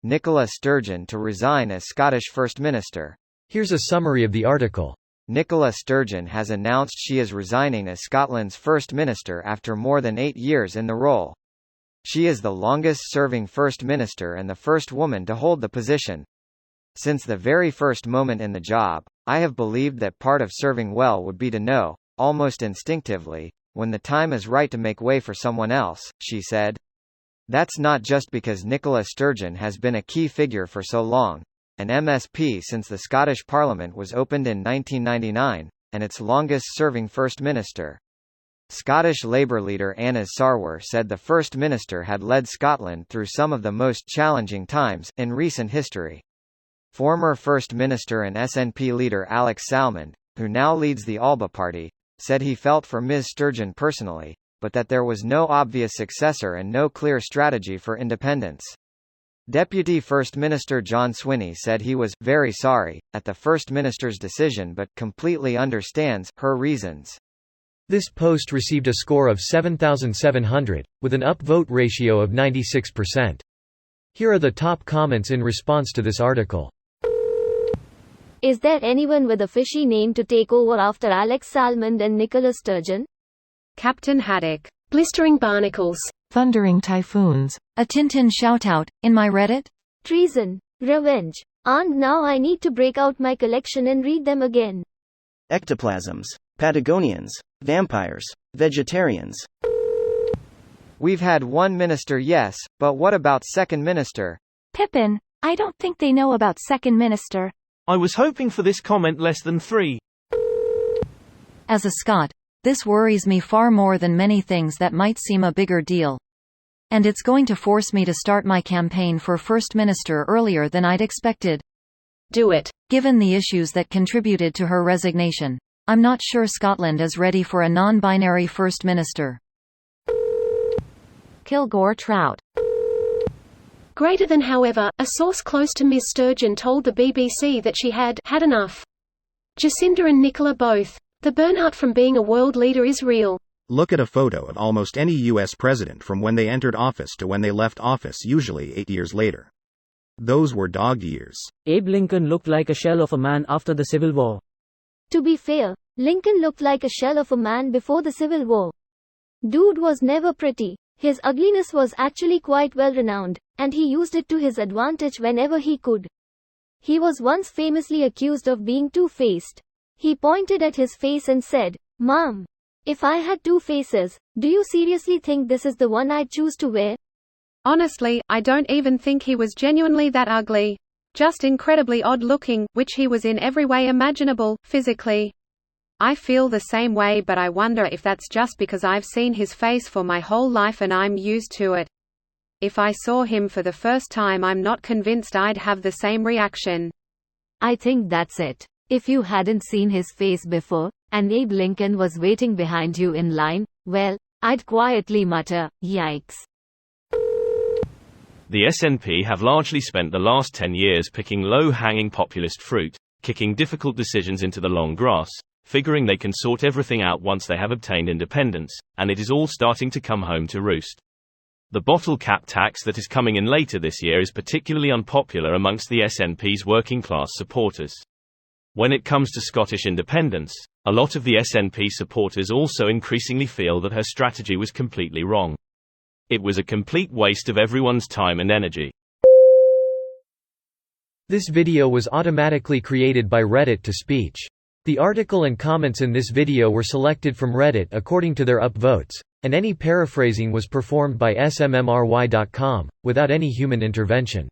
Nicola Sturgeon to resign as Scottish First Minister. Here's a summary of the article. Nicola Sturgeon has announced she is resigning as Scotland's First Minister after more than 8 years in the role. She is the longest-serving First Minister and the first woman to hold the position. Since the very first moment in the job, I have believed that part of serving well would be to know, almost instinctively, when the time is right to make way for someone else, she said. That's not just because Nicola Sturgeon has been a key figure for so long, an MSP since the Scottish Parliament was opened in 1999, and its longest-serving First Minister. Scottish Labour leader Anna Sarwar said the First Minister had led Scotland through some of the most challenging times in recent history. Former First Minister and SNP leader Alex Salmond, who now leads the Alba Party, said he felt for Ms Sturgeon personally, but that there was no obvious successor and no clear strategy for independence. Deputy First Minister John Swinney said he was very sorry at the First Minister's decision but completely understands her reasons. This post received a score of 7,700, with an upvote ratio of 96%. Here are the top comments in response to this article. Is there anyone with a fishy name to take over after Alex Salmond and Nicola Sturgeon? Captain Haddock. Blistering barnacles. Thundering typhoons. A Tintin shoutout, in my Reddit? Treason. Revenge. And now I need to break out my collection and read them again. Ectoplasms. Patagonians. Vampires. Vegetarians. We've had one minister, yes, but what about second minister? Pippin, I don't think they know about second minister. I was hoping for this comment less than 3. As a Scot, this worries me far more than many things that might seem a bigger deal. And it's going to force me to start my campaign for First Minister earlier than I'd expected. Do it. Given the issues that contributed to her resignation, I'm not sure Scotland is ready for a non-binary First Minister. Kilgore Trout. Greater than however, a source close to Ms Sturgeon told the BBC that she had had enough. Jacinda and Nicola both. The burnout from being a world leader is real. Look at a photo of almost any U.S. president from when they entered office to when they left office, usually 8 years later. Those were dog years. Abe Lincoln looked like a shell of a man after the Civil War. To be fair, Lincoln looked like a shell of a man before the Civil War. Dude was never pretty. His ugliness was actually quite well renowned, and he used it to his advantage whenever he could. He was once famously accused of being two-faced. He pointed at his face and said, "Mom, if I had 2 faces, do you seriously think this is the one I'd choose to wear?" Honestly, I don't even think he was genuinely that ugly. Just incredibly odd-looking, which he was in every way imaginable, physically. I feel the same way, but I wonder if that's just because I've seen his face for my whole life and I'm used to it. If I saw him for the first time, I'm not convinced I'd have the same reaction. I think that's it. If you hadn't seen his face before, and Abe Lincoln was waiting behind you in line, well, I'd quietly mutter, "Yikes." The SNP have largely spent the last 10 years picking low-hanging populist fruit, kicking difficult decisions into the long grass, figuring they can sort everything out once they have obtained independence, and it is all starting to come home to roost. The bottle cap tax that is coming in later this year is particularly unpopular amongst the SNP's working-class supporters. When it comes to Scottish independence, a lot of the SNP supporters also increasingly feel that her strategy was completely wrong. It was a complete waste of everyone's time and energy. This video was automatically created by Reddit to speech. The article and comments in this video were selected from Reddit according to their upvotes, and any paraphrasing was performed by smmry.com, without any human intervention.